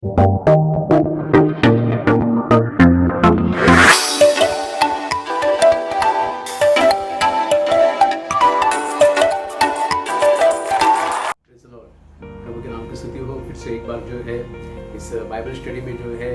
Praise the Lord. प्रभु के नाम की स्तुति हो। फिर से एक बार जो है इस बाइबल स्टडी में जो है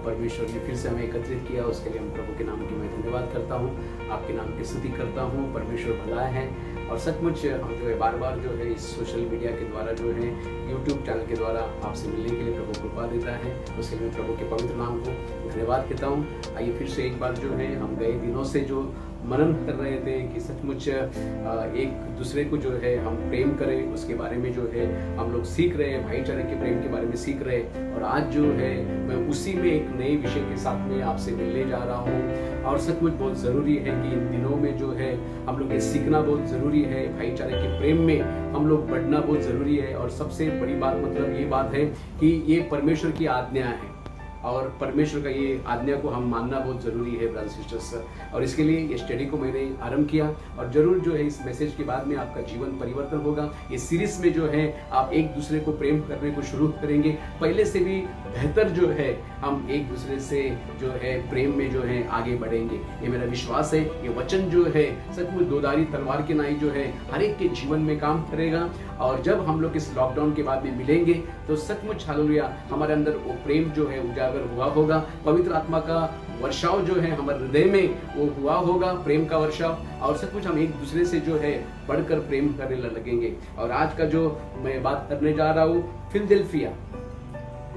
परमेश्वर ने फिर से हमें एकत्रित किया, उसके लिए हम प्रभु के नाम की मैं धन्यवाद करता हूँ, आपके नाम की स्तुति करता हूँ। परमेश्वर भला है और सचमुच हम जो है बार बार जो है इस सोशल मीडिया के द्वारा जो है यूट्यूब चैनल के द्वारा आपसे मिलने के लिए प्रभु कृपा देता है, उसके लिए मैं प्रभु के पवित्र नाम को धन्यवाद कहता हूँ। आइए फिर से एक बार जो है हम गए दिनों से जो मनन कर रहे थे कि सचमुच एक दूसरे को जो है हम प्रेम करें, उसके बारे में जो है हम लोग सीख रहे हैं, भाईचारे के प्रेम के बारे में सीख रहे हैं। और आज जो है मैं उसी में एक नए विषय के साथ में आपसे मिलने जा रहा हूँ। और सचमुच बहुत ज़रूरी है कि इन दिनों में जो है हम लोग ये सीखना बहुत ज़रूरी है, भाईचारे के प्रेम में हम लोग बढ़ना बहुत ज़रूरी है। और सबसे बड़ी बात मतलब ये बात है कि ये परमेश्वर की आज्ञा है और परमेश्वर का ये आज्ञा को हम मानना बहुत ज़रूरी है ब्रदर्स सिस्टर्स। और इसके लिए ये स्टडी को मैंने आरंभ किया और ज़रूर जो है इस मैसेज के बाद में आपका जीवन परिवर्तन होगा। ये सीरीज में जो है आप एक दूसरे को प्रेम करने को शुरू करेंगे, पहले से भी बेहतर जो है हम एक दूसरे से जो है प्रेम में जो है आगे बढ़ेंगे। ये मेरा विश्वास है। ये वचन जो है सचमुच दोधारी तलवार की नाई जो है हर एक के जीवन में काम करेगा। और जब हम लोग इस लॉकडाउन के बाद में मिलेंगे तो सचमुच हालेलुया हमारे अंदर वो प्रेम जो है उजागर हुआ होगा, पवित्र आत्मा का वर्षाव जो है हमारे हृदय में वो हुआ होगा, प्रेम का वर्षाव। और सचमुच हम एक दूसरे से जो है बढ़कर प्रेम करने लगेंगे। और आज का जो मैं बात करने जा रहा हूँ फिलदेल्फिया।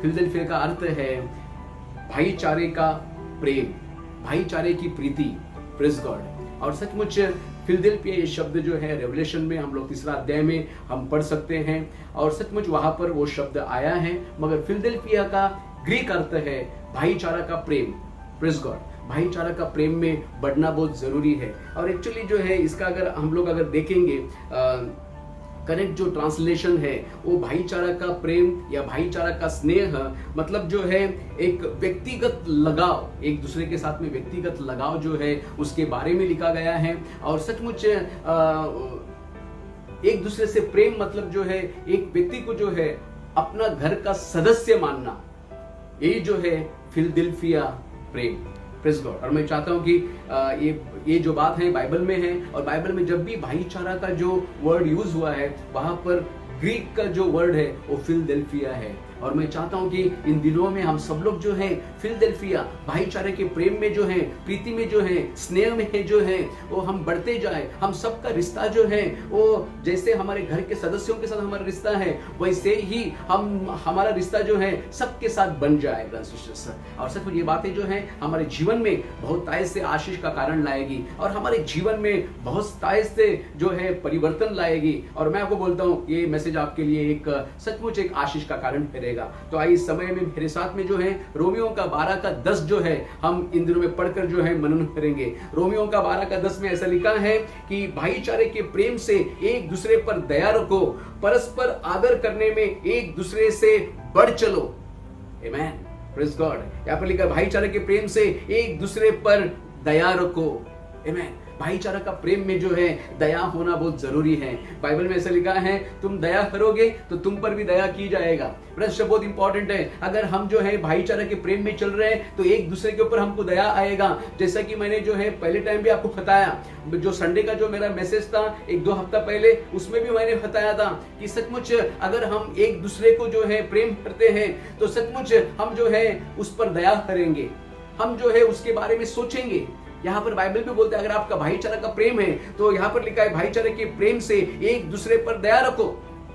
फिलदेल्फिया का अर्थ है भाईचारे का प्रेम, भाईचारे की प्रीति। Praise God. और सचमुच फिलदेल्फिया ये शब्द जो है रेवलेशन में हम लोग 3 अध्याय में हम पढ़ सकते हैं और सचमुच वहां पर वो शब्द आया है। मगर फिलदेल्फिया का ग्रीक अर्थ है भाईचारा का प्रेम। Praise God. भाईचारा का प्रेम में बढ़ना बहुत जरूरी है। और एक्चुअली जो है इसका अगर हम लोग अगर देखेंगे करेक्ट जो ट्रांसलेशन है वो भाईचारा का प्रेम या भाईचारा का स्नेह मतलब जो है एक व्यक्तिगत लगाव, एक दूसरे के साथ में व्यक्तिगत लगाव जो है उसके बारे में लिखा गया है। और सचमुच एक दूसरे से प्रेम मतलब जो है एक व्यक्ति को जो है अपना घर का सदस्य मानना, यही जो है फिलदेल्फिया प्रेम। Praise God. और मैं चाहता हूं कि ये जो बात है बाइबल में है और बाइबल में जब भी भाईचारा का जो वर्ड यूज हुआ है वहां पर ग्रीक का जो वर्ड है वो फिलदेल्फिया है। और मैं चाहता हूं कि इन दिनों में हम सब लोग जो है फिलदेल्फिया भाईचारे के प्रेम में जो है, प्रीति में जो है, स्नेह में है जो है वो हम बढ़ते जाए। हम सबका रिश्ता जो है वो जैसे हमारे घर के सदस्यों के साथ हमारा रिश्ता है वैसे ही हमारा रिश्ता जो है सबके साथ बन जाए। और सच ये बातें जो है हमारे जीवन में बहुत ताय से आशीष का कारण लाएगी और हमारे जीवन में बहुत ताय से जो है परिवर्तन लाएगी। और मैं आपको बोलता हूँ ये मैसेज आपके लिए एक सचमुच एक आशीष का कारण ठहरेगा। तो आई इस समय में मेरे साथ में जो है रोमियो का 12 का 10 जो है हम इन दिनों में पढ़कर जो है मनन करेंगे। रोमियो का 12 का 10 में ऐसा लिखा है कि भाईचारे के प्रेम से एक दूसरे पर दया रखो, परस्पर आदर करने में एक दूसरे से बढ़ चलो। आमेन। Praise God. यहाँ पर लिखा भाईचारे के प्रेम से एक दूसरे पर दया रखो। आमेन। भाईचारा का प्रेम में जो है दया होना बहुत जरूरी है। बाइबल में ऐसा लिखा है तुम दया करोगे तो तुम पर भी दया की जाएगा। प्रश्न बहुत इंपॉर्टेंट है। अगर हम जो है भाईचारा के प्रेम में चल रहे हैं तो एक दूसरे के ऊपर हमको दया आएगा। जैसा कि मैंने जो है पहले टाइम भी आपको बताया, जो संडे का जो मेरा मैसेज था 1-2 हफ्ता पहले उसमें भी मैंने बताया था कि सचमुच अगर हम एक दूसरे को जो है प्रेम करते हैं तो सचमुच हम जो है उस पर दया करेंगे, हम जो है उसके बारे में सोचेंगे। यहाँ पर बाइबल में बोलते हैं अगर आपका भाईचारा का प्रेम है तो यहाँ पर लिखा है भाईचारे के प्रेम से एक दूसरे पर दया रखो,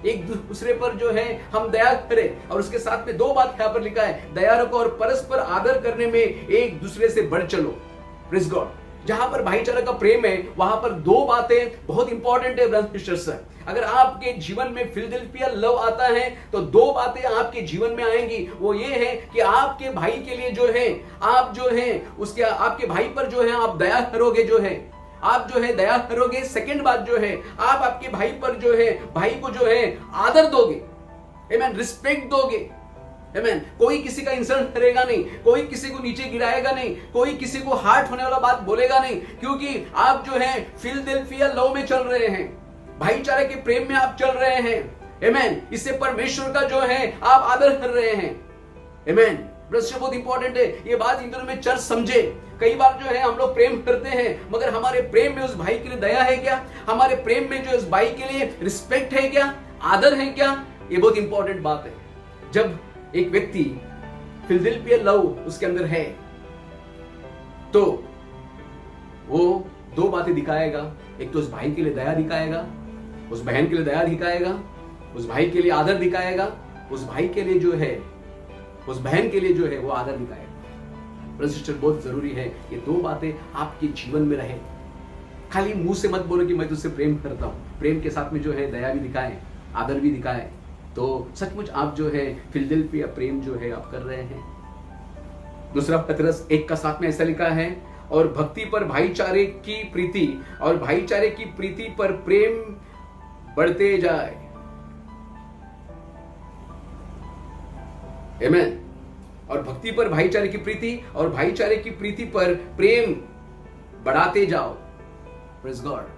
एक दूसरे पर जो है हम दया करें। और उसके साथ में 2 बात यहाँ पर लिखा है, दया रखो और परस्पर आदर करने में एक दूसरे से बढ़ चलो। Praise God. जहां पर भाईचारा का प्रेम है वहां पर 2 बातें बहुत इंपॉर्टेंट है ब्रदर्स सिस्टर्स। अगर आपके जीवन में फिलदेल्फिया लव आता है तो 2 बातें आपके जीवन में आएंगी। वो ये है कि आपके भाई के लिए जो है आप जो है उसके आपके भाई पर जो है आप दया करोगे, जो है आप जो है दया करोगे। सेकंड बात जो है आप आपके भाई पर जो है भाई को जो है आदर दोगे, आमेन, रिस्पेक्ट दोगे। आमेन। कोई किसी का इंसल्ट करेगा नहीं, कोई किसी को नीचे गिराएगा नहीं, कोई किसी को हार्ट होने वाला बात बोलेगा नहीं, क्योंकि आप जो है फिलदेल्फिया लव में चल रहे हैं, भाईचारे के प्रेम में आप चल रहे हैं। आमेन। इससे परमेश्वर का जो है आप आदर कर रहे हैं। आमेन। ब्रदर बहुत इंपॉर्टेंट है ये बात इन दिनों में चर्च समझे। कई बार जो है हम लोग प्रेम करते हैं, मगर हमारे प्रेम में उस भाई के लिए दया है क्या? हमारे प्रेम में जो उस भाई के लिए रिस्पेक्ट है क्या? आदर है क्या? ये बहुत इंपॉर्टेंट बात है। जब एक व्यक्ति फिलडेल्फिया लव उसके अंदर है तो वो दो बातें दिखाएगा। एक तो उस भाई के लिए दया दिखाएगा, उस बहन के लिए दया दिखाएगा, उस भाई के लिए आदर दिखाएगा, उस भाई के लिए जो है, उस बहन के लिए जो है वो आदर दिखाएगा। ब्रदर सिस्टर बहुत जरूरी है ये दो बातें आपके जीवन में रहे। खाली मुंह से मत बोलो कि मैं तुझसे प्रेम करता हूं, प्रेम के साथ में जो है दया भी दिखाए, आदर भी दिखाए, तो सचमुच आप जो है फिलडेल्फिया प्रेम जो है आप कर रहे हैं। दूसरा पतरस 1:7 में ऐसा लिखा है, और भक्ति पर भाईचारे की प्रीति और भाईचारे की प्रीति पर प्रेम बढ़ते जाए। आमेन। और भक्ति पर भाईचारे की प्रीति और भाईचारे की प्रीति पर प्रेम बढ़ाते जाओ। Praise God.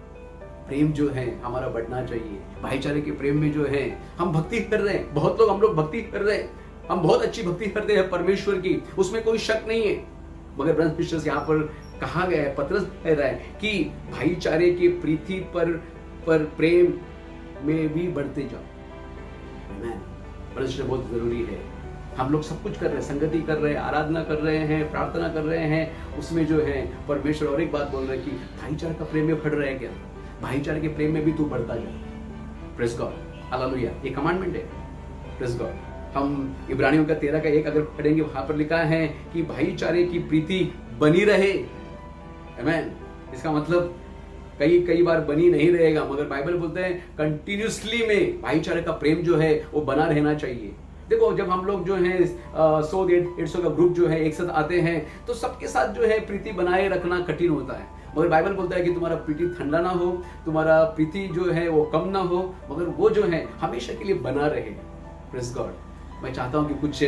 प्रेम जो है हमारा बढ़ना चाहिए। भाईचारे के प्रेम में जो है हम भक्ति कर रहे हैं, बहुत लोग हम लोग भक्ति कर रहे हैं, हम बहुत अच्छी भक्ति करते हैं परमेश्वर की, उसमें कोई शक नहीं है। मगर ब्रदर सिस्टर्स यहाँ पर कहा गया है, पतरस कह रहा है कि भाईचारे की प्रीति पर प्रेम में भी बढ़ते जाओ। आमेन। ब्रदर सिस्टर बहुत जरूरी है। हम लोग सब कुछ कर रहे हैं, संगति कर रहे हैं, आराधना कर रहे हैं, प्रार्थना कर रहे हैं, उसमें जो है परमेश्वर और एक बात बोल रहे हैं कि भाईचारे का प्रेम में बढ़ रहा है क्या? भाईचारे के प्रेम में भी तू बढ़ता जा। Praise God, hallelujah. ये कमांडमेंट है। Praise God. हम इब्रानियों का 13:1 अगर पढ़ेंगे, वहां पर लिखा है कि भाईचारे की प्रीति बनी रहे। आमेन। इसका मतलब कई बार बनी नहीं रहेगा, मगर बाइबल बोलते हैं कंटिन्यूसली में भाईचारे का प्रेम जो है वो बना रहना चाहिए। देखो जब हम लोग जो है 100-150 का ग्रुप जो है एक साथ आते हैं तो सबके साथ जो है प्रीति बनाए रखना कठिन होता है, मगर बाइबल बोलता है कि तुम्हारा प्रीति ठंडा ना हो, तुम्हारा प्रीति जो है वो कम ना हो, मगर वो जो है हमेशा के लिए बना रहे। Praise God. मैं चाहता हूं कि कुछ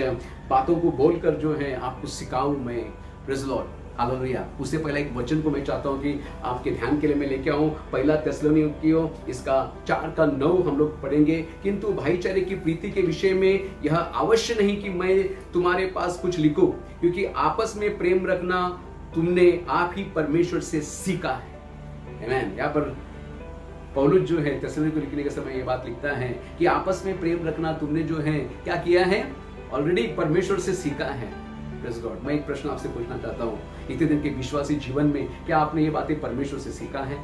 बातों को बोलकर जो है आपको सिखाऊं मैं। Praise Lord, hallelujah. उससे पहले एक वचन को मैं चाहता हूं कि आपके ध्यान के लिए मैं लेके आऊं। पहला थिस्सलुनीकियों इसका 4:9 हम लोग पढ़ेंगे। किंतु भाईचारे की प्रीति के विषय में यह अवश्य नहीं कि मैं तुम्हारे पास कुछ लिखूं, क्योंकि आपस में प्रेम रखना तुमने आप ही परमेश्वर से सीखा है। आमेन। यहाँ पर पौलुस जो है थिस्सलुनीकियों को लिखने के समय ये बात लिखता है कि आपस में प्रेम रखना तुमने जो है क्या किया है? ऑलरेडी परमेश्वर से सीखा है। Praise God. मैं एक प्रश्न आपसे पूछना चाहता हूँ, इतने दिन के विश्वासी जीवन में क्या आपने ये बातें परमेश्वर से सीखा है?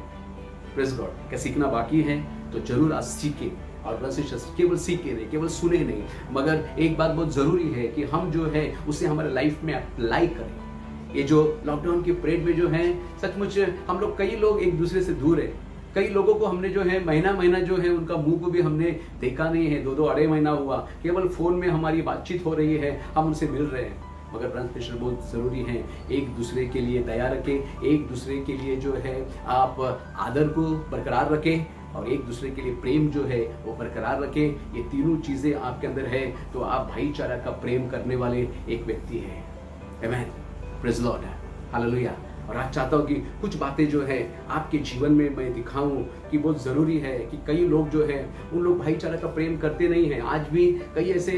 Praise God. क्या सीखना बाकी है? तो जरूर आज सीखे। और केवल सीखे नहीं, केवल सुने नहीं, मगर एक बात बहुत जरूरी है कि हम जो है उसे हमारे लाइफ में अप्लाई करें। ये जो लॉकडाउन की पीरियड में जो है सचमुच हम लोग कई लोग एक दूसरे से दूर है। कई लोगों को हमने जो है महीना जो है उनका मुंह को भी हमने देखा नहीं है। 2-2 अढ़ाई महीना हुआ, केवल फोन में हमारी बातचीत हो रही है, हम उनसे मिल रहे हैं। मगर ब्रदर बहुत जरूरी है, एक दूसरे के लिए दया रखें, एक दूसरे के लिए जो है आप आदर को बरकरार रखें, और एक दूसरे के लिए प्रेम जो है वो बरकरार रखें। ये तीनों चीजें आपके अंदर है तो आप भाईचारा का प्रेम करने वाले एक व्यक्ति है। आमेन। Praise Lord, hallelujah. और आज चाहता हूँ कि कुछ बातें जो है आपके जीवन में मैं दिखाऊं कि बहुत जरूरी है कि कई लोग जो है उन लोग भाईचारा का प्रेम करते नहीं है। आज भी कई ऐसे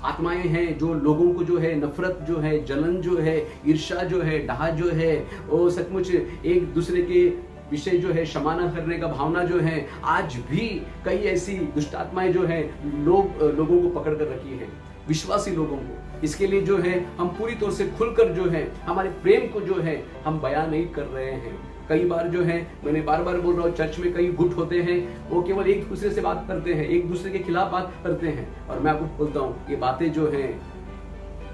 आत्माएं हैं जो लोगों को जो है नफरत जो है, जलन जो है, ईर्ष्या जो है, डाह जो है, वो सचमुच एक दूसरे के विषय जो है क्षमाना करने का भावना जो है, आज भी कई ऐसी दुष्ट आत्माएं जो है लोगों को पकड़ कर रखी है, विश्वासी लोगों को। इसके लिए जो है हम पूरी तौर से खुलकर जो है हमारे प्रेम को जो है हम बयान नहीं कर रहे हैं। कई बार जो है मैंने बार बोल रहा हूँ, चर्च में कई गुट होते हैं, वो केवल एक दूसरे से बात करते हैं, एक दूसरे के खिलाफ बात करते हैं। और मैं आपको बोलता हूँ ये बातें जो है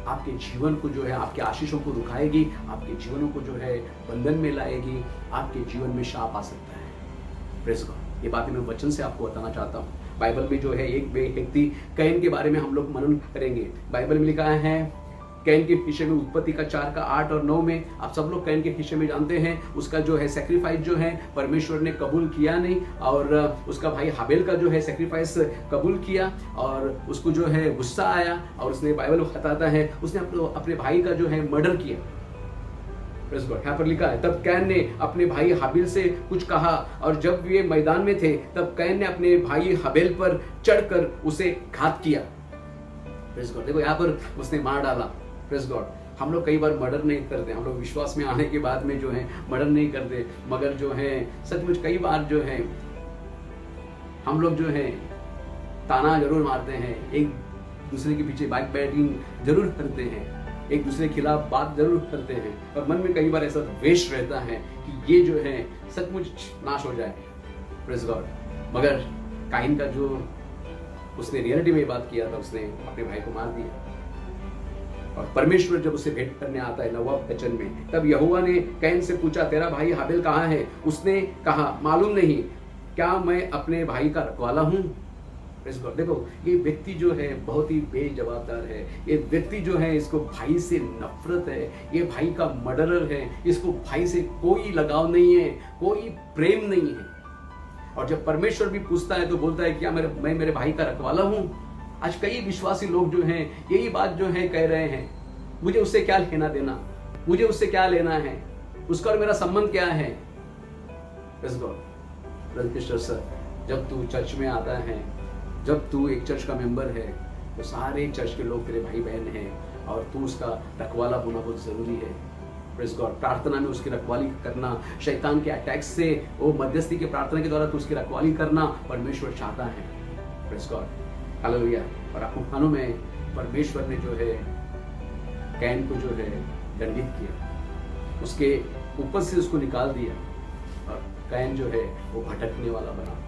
आपके जीवन को जो है, आपके आशीषों को रुकाएगी, आपके जीवनों को जो है बंधन में लाएगी, आपके जीवन में शाप आ सकता है। Praise God. ये बातें मैं वचन से आपको बताना चाहता हूँ। बाइबल में जो है एक व्यक्ति कैन के बारे में हम लोग मनन करेंगे। बाइबल में लिखा है कैन के विषय में, उत्पत्ति का 4:8 और 9 में। आप सब लोग कैन के विषय में जानते हैं। उसका जो है सैक्रिफाइस जो है परमेश्वर ने कबूल किया नहीं, और उसका भाई हाबेल का जो है सैक्रिफाइस कबूल किया, और उसको जो है गुस्सा आया, और उसने बाइबल बताता है उसने अपने भाई का जो है मर्डर किया। यहाँ पर लिखा है तब कैन ने अपने भाई हाबिल से कुछ कहा, और जब वे मैदान में थे तब कैन ने अपने भाई हाबिल पर चढ़कर उसे घात किया। Praise God. देखो यहाँ पर उसने मार डाला, प्रेज गॉड। हम लोग कई बार मर्डर नहीं करते, हम लोग विश्वास में आने के बाद में जो है मर्डर नहीं करते, मगर जो है सचमुच कई बार जो है हम लोग जो है ताना जरूर मारते हैं, एक दूसरे के पीछे बैक बैटिंग जरूर करते हैं, एक दूसरे के खिलाफ बात जरूर करते हैं, और मन में कई बार ऐसा द्वेष रहता है कि ये जो है सचमुच नाश हो जाए, प्रेज गॉड। मगर काइन का जो उसने रियलिटी में बात किया था, उसने अपने भाई को मार दिया। और परमेश्वर जब उसे भेंट करने आता है 9वां वचन में, तब यहोवा ने कैन से पूछा, तेरा भाई हाबिल कहाँ है? उसने कहा, मालूम नहीं, क्या मैं अपने भाई का रखवाला हूँ? देखो ये व्यक्ति जो है बहुत ही बेजवाबदार है, ये व्यक्ति जो है इसको भाई से नफरत है, ये भाई का मर्डरर है, इसको भाई से कोई लगाव नहीं है, कोई प्रेम नहीं है। और जब परमेश्वर भी पूछता है तो बोलता है क्या मैं मेरे भाई का रखवाला हूँ? आज कई विश्वासी लोग जो हैं यही बात जो है कह रहे हैं, मुझे उससे क्या लेना देना, मुझे उससे क्या लेना है, उसका और मेरा संबंध क्या है? सर, जब तू चर्च में आता है, जब तू एक चर्च का मेंबर है, तो सारे चर्च के लोग तेरे भाई बहन हैं और तू उसका रखवाला होना बहुत जरूरी है। Praise God. प्रार्थना में उसकी रखवाली करना, शैतान के अटैक्स से वो मध्यस्थी के प्रार्थना के द्वारा तू उसकी रखवाली करना परमेश्वर चाहता है। Praise God, hallelujah. और आत्माओं में परमेश्वर ने जो है कैन को जो है दंडित किया, उसके ऊपर से उसको निकाल दिया और कैन जो है वो भटकने वाला बना।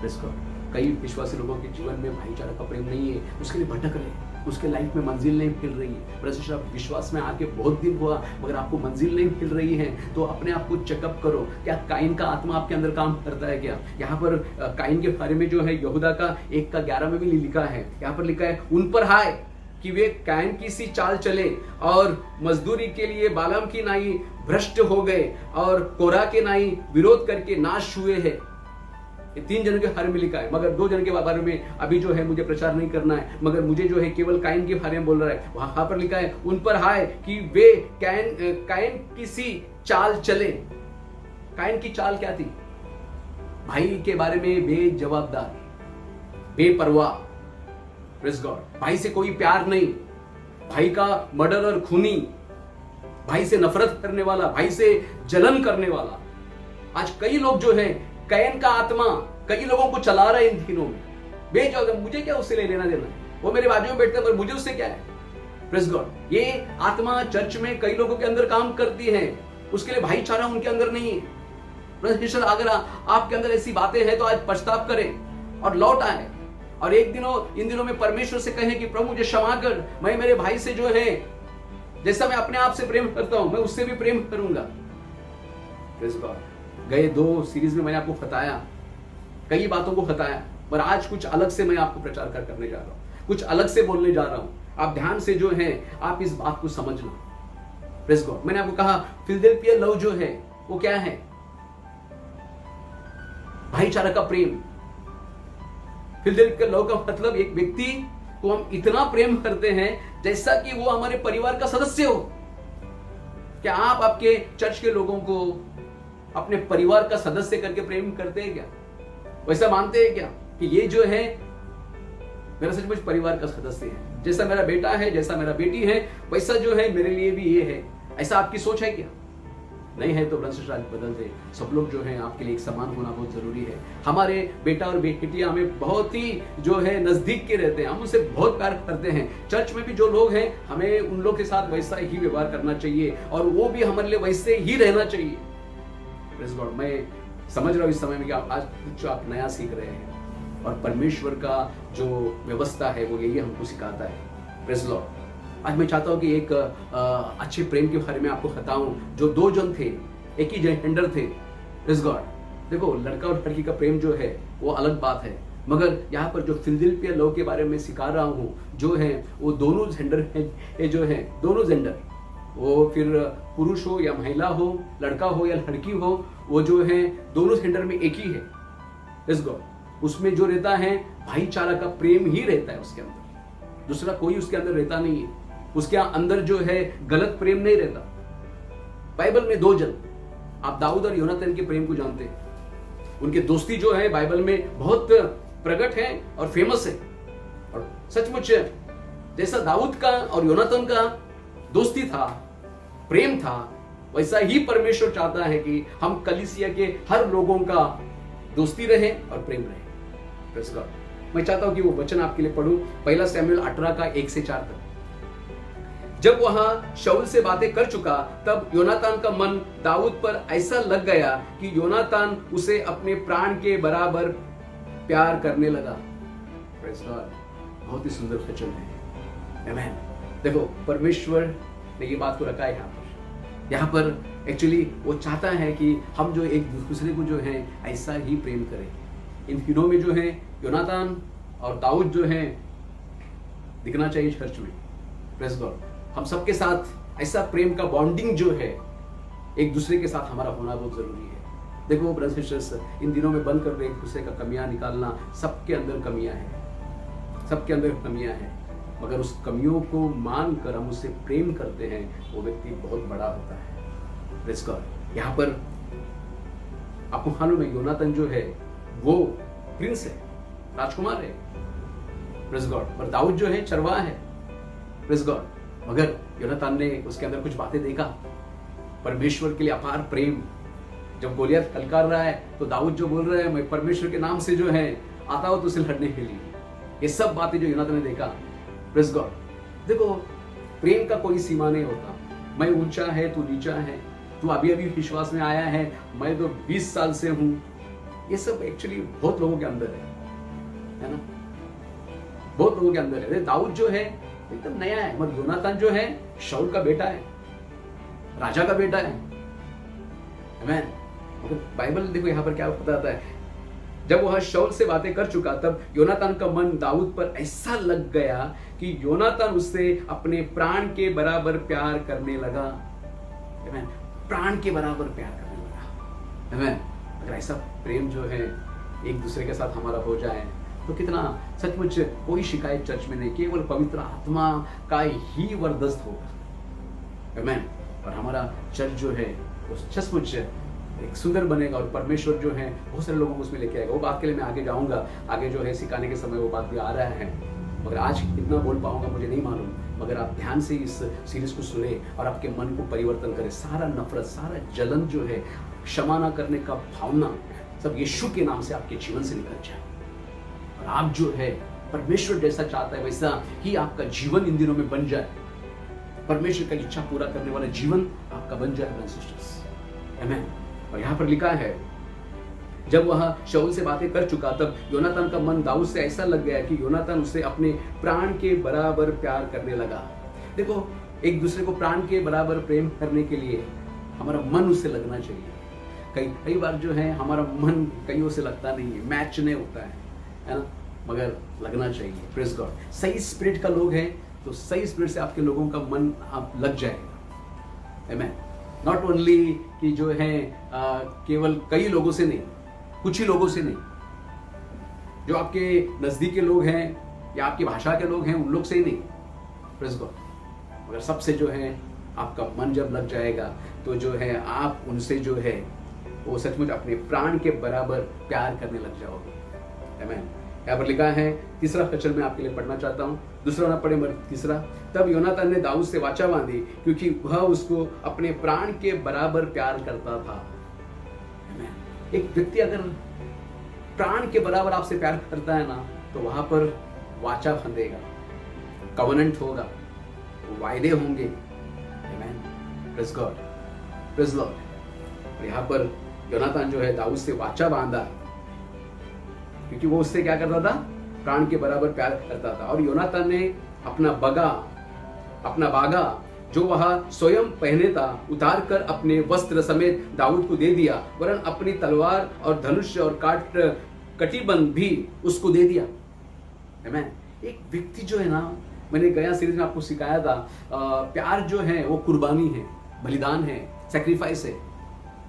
Praise God. कई विश्वासी लोगों के जीवन में भाईचारा का प्रेम नहीं है, उसके लिए भटक रहे, उसके लाइफ में मंजिल नहीं मिल रही है। ब्रदर आप विश्वास में आके बहुत दिन हुआ मगर आपको मंजिल नहीं मिल रही है, तो अपने आप को चेकअप करो, क्या काइन का आत्मा आपके अंदर काम करता है क्या? यहाँ पर काइन के बारे में जो है यहूदा का 1:11 में भी लिखा है, यहाँ पर लिखा है, उन पर हाय कि वे काइन की सी चाल चले और मजदूरी के लिए बालाम की नाई भ्रष्ट हो गए और कोरा के नाई विरोध करके नाश हुए हैं। ये 3 जनों के बारे में लिखा है, मगर 2 जन के बारे में अभी जो है मुझे प्रचार नहीं करना है, मगर मुझे जो है केवल काइन के बारे में बोल रहा है। वहां पर लिखा है, उन पर हाय कि वे काइन की सी चाल चले। काइन की चाल क्या थी? भाई के बारे में बेजवाबदार, बेपरवाह। Praise God. भाई से कोई प्यार नहीं, भाई का मर्डर और खूनी, भाई से नफरत करने वाला, भाई से जलन करने वाला। आज कई लोग जो है कैन का आत्मा कई लोगों को चला रहे इन दिनों में। बेजवाब, मुझे क्या उससे लेना देना है, वो मेरे बाजू में बैठते हैं, पर मुझे उससे क्या है? Praise God. ये आत्मा चर्च में कई लोगों के अंदर काम करती है, उसके लिए भाईचारा उनके अंदर नहीं है। ब्रदर, अगर आपके अंदर ऐसी बातें हैं तो आज पछताव करें और लौट आए और इन दिनों में परमेश्वर से कहें कि प्रभु मुझे क्षमा कर, मैं मेरे भाई से जो है जैसा मैं अपने आप से प्रेम करता हूं मैं उससे भी प्रेम करूंगा। Praise God. गए 2 सीरीज में मैंने आपको बताया, कई बातों को बताया, पर आज कुछ अलग से मैं आपको प्रचार करने जा रहा हूं, कुछ अलग से बोलने जा रहा हूं। आप ध्यान से जो है आप इस बात को समझना। Praise God. मैंने आपको कहा फिलदेल्फिया लव जो है वो क्या है? भाईचारा का प्रेम। फिलदेल्फिया लव का मतलब एक व्यक्ति को हम इतना प्रेम करते हैं जैसा कि वो हमारे परिवार का सदस्य हो। क्या आप आपके चर्च के लोगों को अपने परिवार का सदस्य करके प्रेम करते हैं क्या? वैसा मानते हैं क्या कि ये जो है मेरा सचमुच परिवार का सदस्य है, जैसा मेरा बेटा है, जैसा मेरा बेटी है, वैसा जो है मेरे लिए भी ये है? ऐसा आपकी सोच है क्या? नहीं है तो बदल दे। सब लोग जो है आपके लिए एक समान होना बहुत जरूरी है। हमारे बेटा और बेटियां हमें बहुत ही जो है नजदीक के रहते हैं, हम उनसे बहुत प्यार करते हैं। चर्च में भी जो लोग हैं हमें उन लोग के साथ वैसा ही व्यवहार करना चाहिए और वो भी हमारे लिए वैसे ही रहना चाहिए। Praise God. मैं समझ रहा हूँ इस समय में कि आज कुछ आप नया सीख रहे हैं और परमेश्वर का जो व्यवस्था है वो यही हमको सिखाता है। Praise Lord. आज मैं चाहता हूं कि एक अच्छे प्रेम के बारे में आपको बताऊं। जो 2 जन थे, एक ही जेंडर थे। Praise God. देखो लड़का और लड़की का प्रेम जो है वो अलग बात है, मगर यहाँ पर जो फिलदेल्फिया लव के बारे में सिखा रहा हूँ जो है वो दोनों जेंडर है, जो है दोनों जेंडर, वो फिर पुरुष हो या महिला हो, लड़का हो या लड़की हो, वो जो है दोनों जेंडर में एक ही है। Praise God. उसमें जो रहता है भाईचारा का प्रेम ही रहता है उसके अंदर, दूसरा कोई उसके अंदर रहता नहीं है। उसके अंदर जो है गलत प्रेम नहीं रहता। बाइबल में 2 जन, आप दाऊद और योनातान के प्रेम को जानते हैं, उनके दोस्ती जो है बाइबल में बहुत प्रकट है और फेमस है। और सचमुच जैसा दाऊद का और योनातान का दोस्ती था, प्रेम था, वैसा ही परमेश्वर चाहता है कि हम कलीसिया के हर लोगों का दोस्ती रहे और प्रेम रहे। Praise God. मैं चाहता हूं कि वो वचन आपके लिए पढ़ूं, 1 शमूएल 18 का 1 से 4 तक। जब वहां शाऊल से बातें कर चुका, तब योनातान का मन दाऊद पर ऐसा लग गया कि योनातान उसे अपने प्राण के बराबर प्यार करने लगा। Praise God. बहुत ही सुंदर वचन है। आमीन। देखो, परमेश्वर ने ये बात को रखा है यहाँ पर एक्चुअली वो चाहता है कि हम जो एक दूसरे को जो है ऐसा ही प्रेम करें। इन दिनों में जो है योनातान और दाऊद जो है दिखना चाहिए चर्च में। Praise God. हम सबके साथ ऐसा प्रेम का बॉन्डिंग जो है एक दूसरे के साथ हमारा होना बहुत जरूरी है। देखो ब्रदर्स एंड सिस्टर्स, इन दिनों में बंद कर दे एक दूसरे का कमियां निकालना। सबके अंदर कमियां हैं, सबके अंदर कमियां हैं, मगर उस कमियों को मानकर हम उससे प्रेम करते हैं, वो व्यक्ति बहुत बड़ा होता है। Praise God. यहाँ पर आपको मालूम है योनातान जो है वो प्रिंस है, राजकुमार है। Praise God. और दाऊद जो है चरवाहा है। Praise God. मगर योनातान ने उसके अंदर कुछ बातें देखा, परमेश्वर के लिए अपार प्रेम। जब गोलियत ललकार रहा है तो दाऊद जो बोल रहा है, मैं परमेश्वर के नाम से जो है आता हूं तुझसे लड़ने के लिए। ये सब बातें जो योनातान ने देखा। Praise God. देखो, प्रेम का कोई सीमा नहीं होता। मैं ऊंचा है, तू नीचा है, तू अभी अभी विश्वास में आया है, मैं तो 20 साल से हूं। ये सब एक्चुअली बहुत लोगों के अंदर है ना, बहुत लोगों के अंदर है। दाऊद जो है एकदम नया है, मगर योनातान जो है शाऊल का बेटा है, राजा का बेटा है। आमीन। बाइबल देखो यहाँ पर क्या बताता है, जब वह शाऊल से बातें कर चुका, तब योनातान का मन दाऊद पर ऐसा लग गया कि योनातान उससे अपने प्राण के बराबर प्यार करने लगा। आमीन। प्राण के बराबर प्यार करने लगा। आमीन। अगर ऐसा प्रेम जो है एक दूसरे के साथ हमारा हो जाए तो कितना सचमुच कोई शिकायत चर्च में नहीं, केवल पवित्र आत्मा का ही वरदस्त होगा। आमीन। और हमारा चर्च जो है वो सचमुच एक सुंदर बनेगा और परमेश्वर जो है बहुत सारे लोगों को उसमें लेके आएगा। वो बात के लिए मैं आगे जाऊंगा, आगे जो है सिखाने के समय वो बात भी आ रहा है, मगर आज कितना बोल पाऊंगा मुझे नहीं मालूम। मगर आप ध्यान से इस सीरीज को सुने और आपके मन को परिवर्तन करें। सारा नफरत, सारा जलन जो है, क्षमा ना करने का भावना, सब यीशु के नाम से आपके जीवन से निकल जाए और आप जो है परमेश्वर जैसा चाहता है वैसा ही आपका जीवन इन दिनों में बन जाए। परमेश्वर का इच्छा पूरा करने वाला जीवन आपका बन जाए ब्रदर्स एंड सिस्टर्स। आमीन। और यहाँ पर लिखा है, जब वह शाऊल से बातें कर चुका, तब योनातान का मन दाऊद से ऐसा लग गया कि योनातान उससे अपने प्राण के बराबर प्यार करने लगा। देखो, एक दूसरे को प्राण के बराबर प्रेम करने के लिए हमारा मन उससे लगना चाहिए। कई बार जो है हमारा मन कईयों से लगता नहीं है, मैच नहीं होता है ना, मगर लगना चाहिए। Praise God. सही स्पिरिट का लोग हैं तो सही स्पिरिट से आपके लोगों का मन आप लग जाएगा। आमीन। नॉट ओनली कि जो है केवल कई लोगों से नहीं, कुछ ही लोगों से नहीं, जो आपके नजदीक के लोग हैं या आपकी भाषा के लोग हैं उन लोग से ही नहीं। Praise God. मगर सबसे जो है आपका मन जब लग जाएगा तो जो है आप उनसे जो है वो सचमुच अपने प्राण के बराबर प्यार करने लग जाओगे। आमीन। यहाँ पर लिखा है, तीसरा वचन मैं आपके लिए पढ़ना चाहता हूँ, दूसरा ना पढ़े मगर तीसरा। तब योनातान ने दाऊद से वाचा बांधी क्योंकि वह उसको अपने प्राण के बराबर प्यार करता था। आमीन। एक व्यक्ति अगर प्राण के बराबर आपसे प्यार करता है ना, तो वहां पर वाचा बंधेगा, कवनेंट होगा, वायदे होंगे। आमीन। Praise God. Praise Lord. और यहाँ पर योनातान जो है दाऊद से वाचा बांधा क्योंकि वो उससे क्या करता था, प्राण के बराबर प्यार करता था। और योनातान ने अपना बागा जो वह स्वयं पहने था उतार कर अपने वस्त्र समेत दाऊद को दे दिया, वरन अपनी तलवार और धनुष और कटिबंध भी उसको दे दिया। आमीन। एक व्यक्ति जो है ना, मैंने गया सीरीज में आपको सिखाया था, प्यार जो है वो कुर्बानी है, बलिदान है, सैक्रिफाइस है।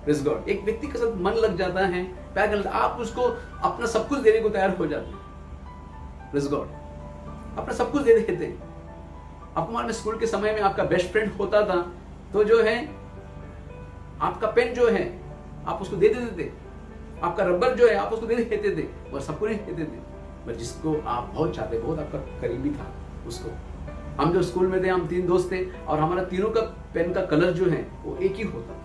Praise God. एक व्यक्ति के साथ मन लग जाता है, प्यार कर, आप उसको अपना सब कुछ देने को तैयार हो जाते हैं। Praise God. अपना सब कुछ दे देते हैं। आपको मालूम है स्कूल के समय में आपका बेस्ट फ्रेंड होता था तो जो है आपका पेन जो है आप उसको दे देते थे, आपका रबर जो है आप उसको दे देते थे, और सबको नहीं देते थे, पर जिसको आप बहुत चाहते, बहुत आपका करीबी था उसको हम जो स्कूल में थे, हम 3 दोस्त थे और हमारा तीनों का पेन का कलर जो है वो एक ही होता था।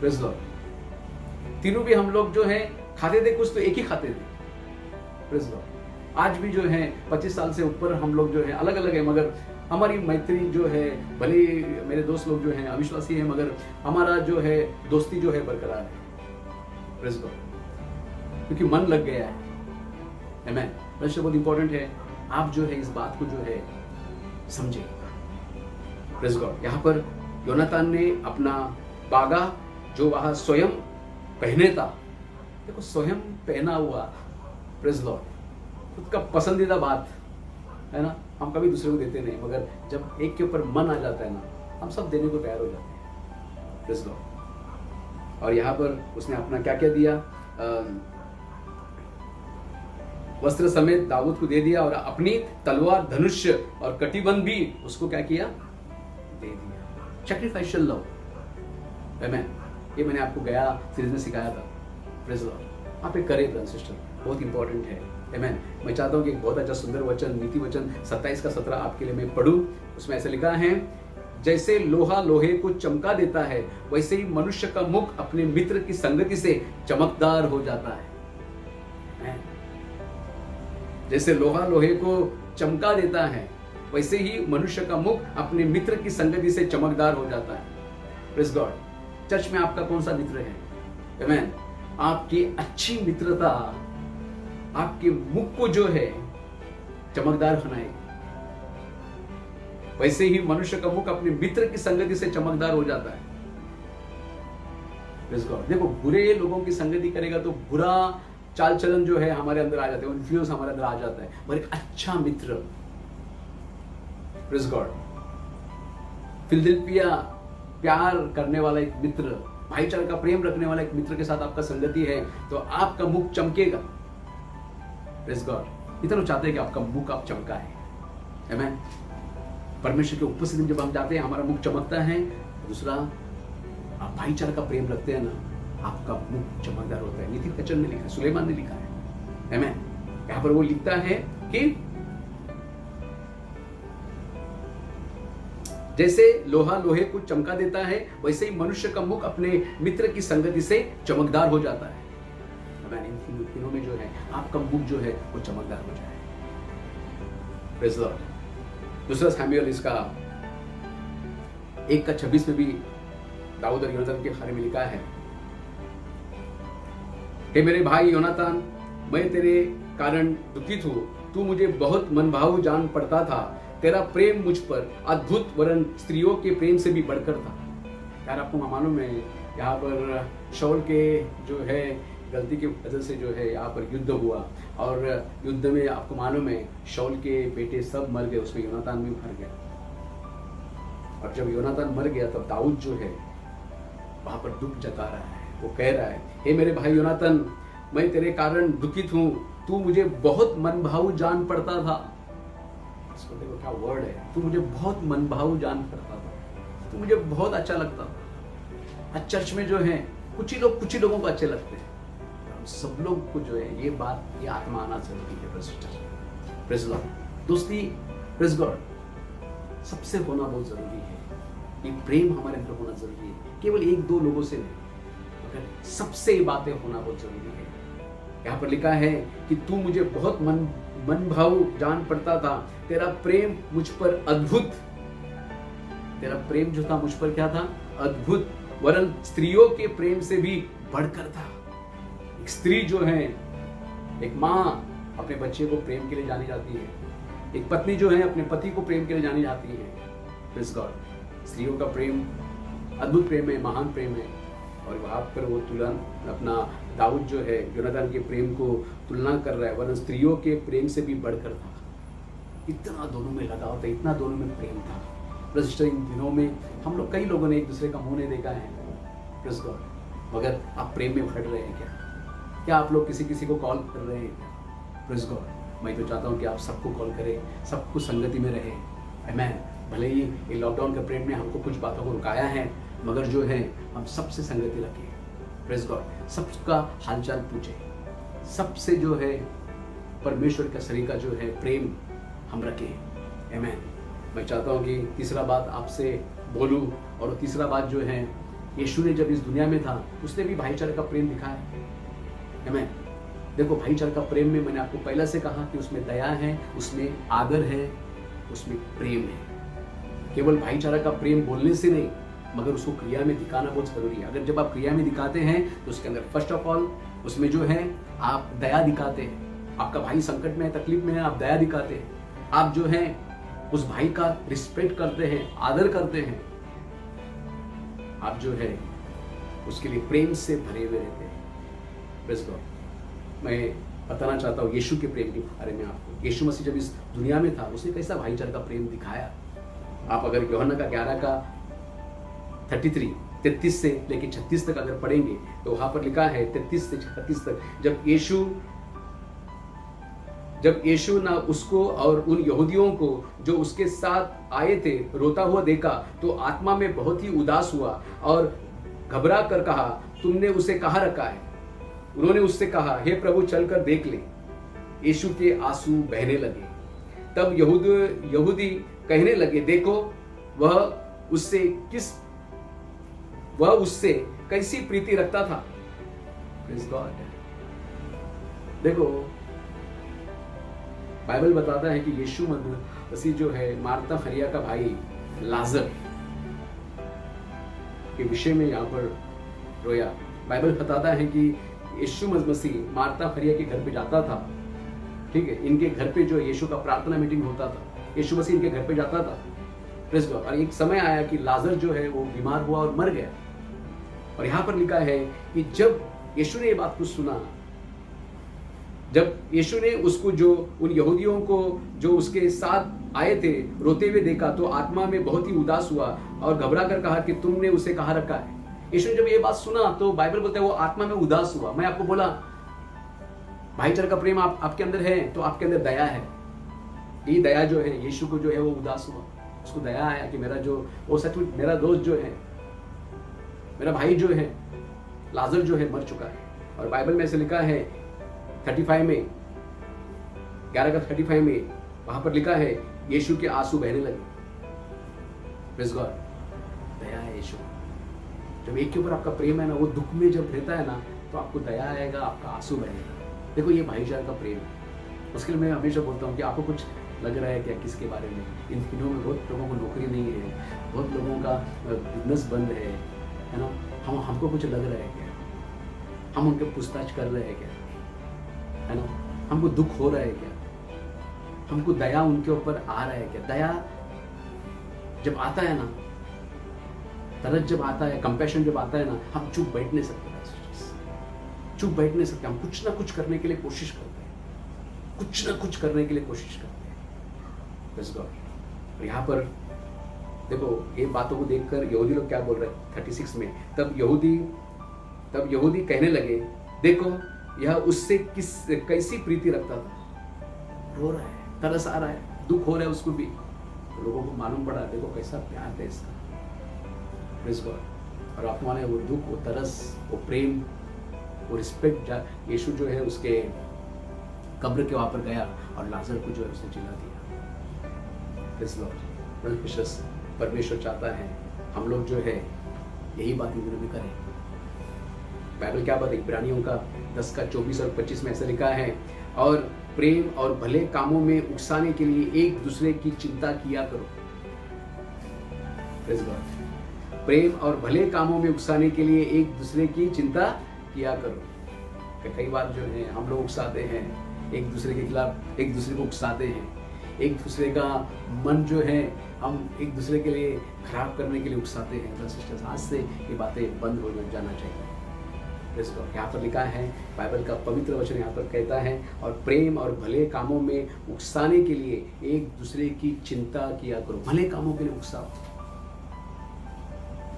Praise Lord. तीनों भी हम लोग जो है खाते थे कुछ तो एक ही खाते थे। Praise Lord. आज भी जो है 25 साल से ऊपर हम लोग जो है अलग अलग है, मगर हमारी मैत्री जो है, भले मेरे दोस्त लोग जो हैं अविश्वासी हैं, मगर हमारा जो है दोस्ती जो है बरकरार है। Praise Lord. क्योंकि मन लग गया है। आमीन। बहुत इंपॉर्टेंट है आप जो है इस बात को जो है समझे। Praise God. यहाँ पर योनातान ने अपना बागा जो वहां स्वयं पहने था, देखो स्वयं पहना हुआ, प्रेज़ लॉर्ड, खुद का पसंदीदा बात है ना, हम कभी दूसरे को देते नहीं, मगर जब एक के ऊपर मन आ जाता है ना, हम सब देने को तैयार हो जाते हैं। Praise Lord. और यहाँ पर उसने अपना क्या क्या दिया, वस्त्र समेत दाऊद को दे दिया और अपनी तलवार, धनुष और कटिबंध भी उसको क्या किया, दे दिया। सैक्रिफाइशियल लव। आमीन। ये मैंने आपको गया सीरीज में सिखाया था। Praise Lord. आप एक करें ब्रदर सिस्टर, बहुत इंपॉर्टेंट है। आमीन। मैं चाहता हूँ कि एक बहुत अच्छा सुंदर वचन, नीति वचन 27 का 17 आपके लिए मैं पढ़ूं। उसमें ऐसे लिखा है, जैसे लोहा लोहे को चमका देता है, वैसे ही मनुष्य का मुख अपने मित्र की संगति से चमकदार हो जाता है। जैसे लोहा लोहे को चमका देता है, वैसे ही मनुष्य का मुख अपने मित्र की संगति से चमकदार हो जाता है। Praise God. चर्च में आपका कौन सा मित्र है? आमीन। आपकी अच्छी मित्रता आपके मुख को जो है चमकदार बनाएगी। वैसे ही मनुष्य का मुख अपने मित्र की संगति से चमकदार हो जाता है। Praise God. देखो, बुरे लोगों की संगति करेगा तो बुरा चाल चलन जो है हमारे अंदर आ जाते हैं, इन्फ्लुएंस हमारे अंदर आ जाता है। पर एक अच्छा मित्र, प्रेज़ गॉड, फिलदिल्फिया प्यार करने वाला एक मित्र, भाईचारे का प्रेम रखने वाला एक मित्र के साथ आपका संगति है तो आपका मुख चमकेगा। Praise God. इतना चाहते हैं कि आपका मुख आप चमका है। आमीन। परमेश्वर के उपस्थिति में जब हम जाते हैं हमारा मुख चमकता है। दूसरा, आप भाईचारे का प्रेम रखते हैं ना, आपका मुख चमकदार होता है। नीति वचन में लिखा है, सुलेमान ने लिखा है। आमीन। यहाँ पर वो लिखता है कि जैसे लोहा लोहे को चमका देता है, वैसे ही मनुष्य का मुख अपने मित्र की संगति से चमकदार हो जाता है। आमीन। इन दिनों में जो है आपका मुख जो है वो चमकदार हो जाए। Praise Lord. दूसरा सैमुएल इसका 1:26 में भी दाऊद और योनातान के बारे में लिखा है, हे मेरे भाई योनातान, मैं तेरे कारण दुखित हूं। तू मुझे बहुत मनभाऊ जान पड़ता था। तेरा प्रेम मुझ पर अद्भुत, वरन स्त्रियों के प्रेम से भी बढ़कर था। यार, आपको मालूम है यहाँ पर शाऊल के जो है गलती की वजह से जो है यहाँ पर युद्ध हुआ और युद्ध में आपको मालूम है शाऊल के बेटे सब मर गए, उसमें योनातान भी मर गया। और जब योनातान मर गया तब दाऊद जो है वहां पर दुख जता रहा है। वो कह रहा है, हे मेरे भाई योनातान, मैं तेरे कारण दुखित हूं। तू मुझे बहुत मनभाऊ जान पड़ता था। इसको देखो क्या वर्ड है, तू मुझे बहुत मनभाऊ जान पड़ता था, तू मुझे बहुत अच्छा लगता था। आज चर्च में जो है कुछ ही लोगों को अच्छे लगते हैं। हम सब लोग को जो है ये बात, ये आत्मा आना जरूरी है। Praise Lord. दोस्ती, प्रेज़ गॉड, सबसे होना बहुत जरूरी है। ये प्रेम हमारे अंदर होना जरूरी है, केवल 1-2 लोगों से नहीं, मगर सबसे बातें होना बहुत जरूरी है। यहाँ पर लिखा है कि तू मुझे बहुत मनभाऊ जान पड़ता था। तेरा प्रेम मुझ पर अद्भुत, तेरा प्रेम जो था मुझ पर क्या था, अद्भुत, वरन स्त्रियों के प्रेम से भी बढ़कर था। एक स्त्री जो है, एक माँ अपने बच्चे को प्रेम के लिए जानी जाती है, एक पत्नी जो है अपने पति को प्रेम के लिए जानी जाती है। Praise God. स्त्रियों का प्रेम अद्भुत प्रेम है, महान प्रेम है। और वहां पर वो तुलना, अपना दाऊद जो है योनातान के प्रेम को तुलना कर रहा है, वरन स्त्रियों के प्रेम से भी बढ़कर था। इतना दोनों में लगाव था, इतना दोनों में प्रेम था। प्रेज़, इन दिनों में हम लोग, कई लोगों ने एक दूसरे का मुंह नहीं देखा है। Praise God. मगर आप प्रेम में भट रहे हैं क्या आप लोग किसी को कॉल कर रहे हैं? Praise God. मैं तो चाहता हूँ कि आप सबको कॉल करें, सबको संगति में रहे। आमीन। भले ही ये लॉकडाउन के पीरियड में हमको कुछ बातों को रुकाया है, मगर जो है हम सबसे संगति रखें। Praise God. सबका हालचाल पूछे, सबसे जो है परमेश्वर का शरीर का जो है प्रेम हम रखें। आमीन। मैं चाहता हूँ कि तीसरा बात आपसे बोलूँ, और तीसरा बात जो है, यीशु ने जब इस दुनिया में था उसने भी भाईचारे का प्रेम दिखाया। आमीन। देखो, भाईचारे का प्रेम में मैंने आपको पहले से कहा कि उसमें दया है, उसमें आदर है, उसमें प्रेम है। केवल भाईचारा का प्रेम बोलने से नहीं, मगर उसको क्रिया में दिखाना बहुत जरूरी है। अगर जब आप क्रिया में दिखाते हैं तो उसके अंदर फर्स्ट ऑफ ऑल उसमें जो है आप दया दिखाते हैं। आपका भाई संकट में है, तकलीफ में है, आप दया दिखाते हैं। आप जो है उस भाई का रिस्पेक्ट करते हैं, आदर करते हैं। आप जो है उसके लिए प्रेम से भरे हुए रहते हैं। Praise God. मैं बताना चाहता हूँ यीशु के प्रेम के बारे में आपको। यीशु मसीह जब इस दुनिया में था उसने कैसा भाईचारे का प्रेम दिखाया। आप अगर यूहन्ना का 11 का 33 से लेके 36 तक अगर पढ़ेंगे तो वहां पर लिखा है 33 से 36 तक, जब यीशु ना उसको और उन यहूदियों को जो उसके साथ आए थे रोता हुआ देखा तो आत्मा में बहुत ही उदास हुआ और घबरा कर कहा, तुमने उसे कहाँ रखा है? उन्होंने उससे कहा, हे प्रभु, चलकर देख ले। यीशु के आंसू बहने लगे। तब यहूदी कहने लगे, देखो वह उससे कैसी प्रीति रखता था। Praise God. देखो, बाइबल बताता है कि यीशु मसीह जो है मार्था मरियम का भाई लाजर के विषय में यहाँ पर रोया। बाइबल बताता है कि यीशु मसीह मार्था मरियम के घर पे जाता था। ठीक है, इनके घर पे जो यीशु का प्रार्थना मीटिंग होता था, यीशु मसीह इनके घर पे जाता था। Praise God. और एक समय आया कि लाजर जो है वो बीमार हुआ और मर गया। और यहाँ पर लिखा है कि जब यीशु ने ये बात को सुना, जब यीशु ने उसको जो उन यहूदियों को जो उसके साथ आए थे रोते हुए देखा तो आत्मा में बहुत ही उदास हुआ और घबरा कर कहा कि तुमने उसे कहाँ रखा है। यीशु ने जब ये बात सुना तो बाइबल बोलता है वो आत्मा में उदास हुआ। मैं आपको बोला भाईचारे का प्रेम आपके अंदर है तो आपके अंदर दया है। ये दया जो है, यीशु को जो है वो उदास हुआ, उसको दया आया कि मेरा जो वो सचमुच मेरा दोस्त जो है, मेरा भाई जो है लाजर जो है मर चुका है। और बाइबल में ऐसे लिखा है 35 में 11 का 35 में वहां पर लिखा है यीशु के आंसू बहने लगे। Praise God. दया है यीशु। जब एक के ऊपर आपका प्रेम है ना, वो दुख में जब रहता है ना तो आपको दया आएगा, आपका आंसू बहेगा। देखो, ये भाईचारे का प्रेम है। उसके लिए मैं हमेशा बोलता हूँ कि आपको कुछ लग रहा है क्या किसके बारे में? इन दिनों में बहुत लोगों को नौकरी नहीं है, बहुत लोगों का बिजनेस बंद है ना। हमको कुछ लग रहा है क्या? हम उनके पूछताछ कर रहे हैं क्या, है ना? हमको दुख हो रहा है क्या? हमको दया उनके ऊपर आ रहा है क्या? दया जब आता है ना, तरस जब आता है, कंपैशन जब आता है ना, हम चुप बैठ नहीं सकते। चुप बैठ नहीं सकते। हम कुछ ना कुछ करने के लिए कोशिश करते हैं, कुछ ना कुछ करने के लिए कोशिश करते हैं। Praise God. और यहाँ पर देखो, ये बातों को देखकर यहूदी लोग क्या बोल रहे हैं 36 में, तब यहूदी कहने लगे, देखो यह उससे कैसी प्रीति रखता था। रो रहा है, तरस आ रहा है, दुख हो रहा है उसको भी। लोगों को मालूम पड़ा, देखो कैसा प्यार है इसका। Praise God. और आत्मा ने वो दुख, वो तरस, वो प्रेम, वो रिस्पेक्ट, यीशु जो है उसके कब्र के वहां पर गया और लाजर को जो है उसने जिला दिया। Praise God. परमेश्वर चाहता है हम लोग जो है यही बात इन दिनों में करें। बाइबल क्या बात है, इब्रानियों का 10 का 24 और 25 में ऐसा लिखा है, और प्रेम और भले कामों में उकसाने के लिए एक दूसरे की चिंता किया करो। Praise God. प्रेम और भले कामों में उकसाने के लिए एक दूसरे की चिंता किया करो। कई बार जो है हम लोग उकसाते हैं, एक दूसरे के खिलाफ एक दूसरे को उकसाते हैं, एक दूसरे का मन जो है हम एक दूसरे के लिए खराब करने के लिए उकसाते हैं। सिस्टर्स, आज से ये बातें बंद हो जाना चाहिए। यहाँ पर लिखा है, बाइबल का पवित्र वचन यहाँ पर कहता है, और प्रेम और भले कामों में उकसाने के लिए एक दूसरे की चिंता किया करो। भले कामों के लिए उकसाओ,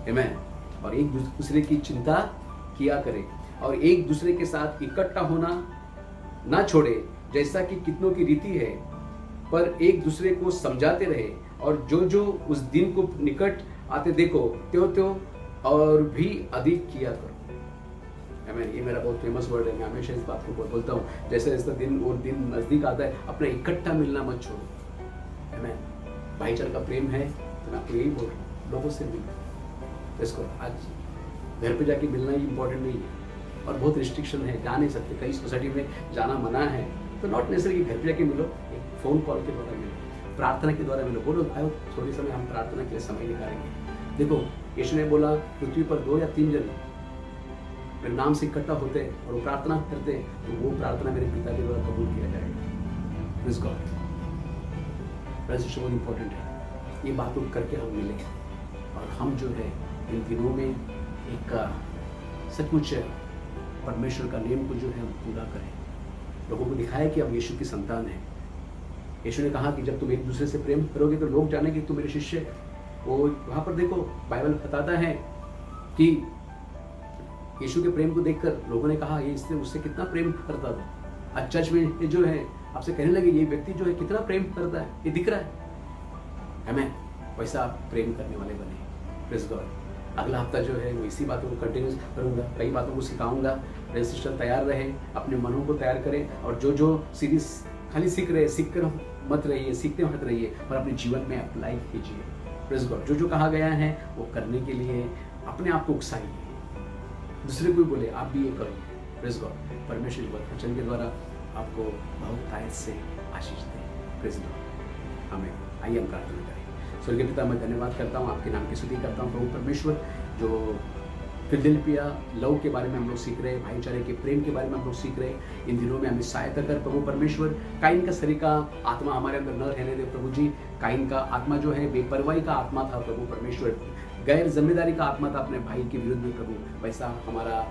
आमीन। और एक दूसरे की चिंता किया करें और एक दूसरे के साथ इकट्ठा होना ना छोड़े, जैसा कि कितनों की रीति है, पर एक दूसरे को समझाते रहे, और जो उस दिन को निकट आते देखो त्यों और भी अधिक किया करो। आमीन। ये मेरा बहुत फेमस वर्ड है, मैं हमेशा इस बात को बोलता हूँ। जैसे जैसे दिन और दिन नजदीक आता है, अपना इकट्ठा मिलना मत छोड़ो। भाईचारे का प्रेम है तो मैं आपको यही बोल रहा हूँ, लोगों से मिलो। इसको आज घर पे जाके मिलना ही इम्पोर्टेंट नहीं है, और बहुत रिस्ट्रिक्शन है, जा नहीं सकते, कई सोसाइटी में जाना मना है, तो नॉट नेसेसरी घर पे जाके मिलो, एक फ़ोन कॉल के द्वारा मिलो, प्रार्थना के द्वारा मिलो। बोलो भाई थोड़ी समय हम प्रार्थना के लिए समय निकालेंगे। देखो यीशु ने बोला पृथ्वी पर 2 या 3 जन मेरे नाम से इकट्ठा होते हैं और वो प्रार्थना करते हैं, तो वो प्रार्थना मेरे पिता के द्वारा कबूल किया जाएगा। Praise God. प्रेज़ बहुत इंपॉर्टेंट है, ये बातों करके हम मिले और हम जो है इन दिनों में एक सचमुच परमेश्वर का नियम को जो है हम पूरा करें, लोगों को दिखाया कि हम यीशु की संतान हैं। यीशु ने कहा कि जब तुम एक दूसरे से प्रेम करोगे तो लोग जानेंगे कि तुम मेरे शिष्य हैं। वो वहाँ पर देखो बाइबल बताता है कि यीशु के प्रेम को देखकर लोगों ने कहा ये इससे उससे कितना प्रेम करता था। आज चर्च में ये जो है आपसे कहने लगे ये व्यक्ति जो है कितना प्रेम करता है, ये दिख रहा है हमें, वैसा आप प्रेम करने वाले बने। Praise God. अगला हफ्ता जो है वो इसी बातों को कंटिन्यू करूँगा, कई बातों को सिखाऊंगा। मेरे सिस्टर तैयार रहे, अपने मनों को तैयार करें, और जो सीरीज खाली सीख रहे सीख कर मत रहिए, सीखते मत रहिए, पर अपने जीवन में अप्लाई कीजिए। Praise God. जो कहा गया है वो करने के लिए अपने आप को उकसाइए, दूसरे को भी बोले आप भी ये करो। Praise God. परमेश्वर वचन के द्वारा आपको बहुत आयत से आशीष दें। Praise God. हमें आइए हम प्रार्थना करें। स्वर्गीय पिता, मैं धन्यवाद करता हूँ, आपके नाम की स्तुति करता हूँ प्रभु परमेश्वर। जो फिलदिल्फिया लव के बारे में हम लोग सीख रहे हैं, भाईचारे के प्रेम के बारे में हम लोग सीख रहे हैं, इन दिनों में हमें सहायता कर प्रभु परमेश्वर। काइन का सरीका आत्मा हमारे अंदर न रहने दे प्रभु जी। काइन का आत्मा जो है बेपरवाही का आत्मा था प्रभु परमेश्वर, गैर जिम्मेदारी का आत्मा था अपने भाई के विरुद्ध में प्रभु। वैसा हमारा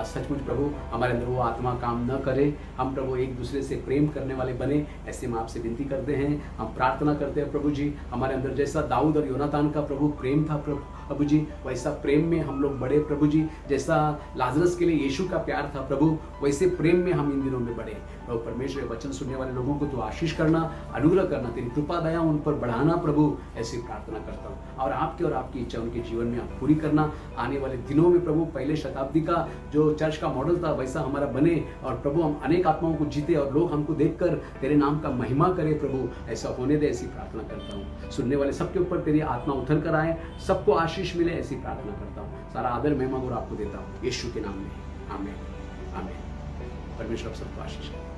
सचमुच प्रभु हमारे अंदर वो आत्मा काम न करे, हम प्रभु एक दूसरे से प्रेम करने वाले बने, ऐसे हम आपसे विनती करते हैं। हम प्रार्थना करते हैं प्रभु जी, हमारे अंदर जैसा दाऊद और योनातान का प्रभु प्रेम था प्रभु जी, वैसा प्रेम में हम लोग बढ़े प्रभु जी। जैसा लाजरस के लिए यीशु का प्यार था प्रभु, वैसे प्रेम में हम इन दिनों में बढ़े प्रभु परमेश्वर। वचन सुनने वाले लोगों को तो आशीष करना, अनुग्रह करना, तेरी कृपा दया उन पर बढ़ाना प्रभु, ऐसी प्रार्थना करता हूँ। और आपकी इच्छा उनके जीवन में आप पूरी करना। आने वाले दिनों में प्रभु पहले शताब्दी का जो चर्च का मॉडल था वैसा हमारा बने, और प्रभु हम अनेक आत्माओं को जीते और लोग हमको देखकर तेरे नाम का महिमा करे प्रभु, ऐसा होने दे, ऐसी प्रार्थना करता हूँ। सुनने वाले सबके ऊपर तेरी आत्मा उतर कर आए, सबको आशीष मिले, ऐसी प्रार्थना करता हूँ। सारा आदर महिमा और आपको देता हूँ यीशु के नाम में। आमीन आमीन। परमेश्वर सबको आशीष करे।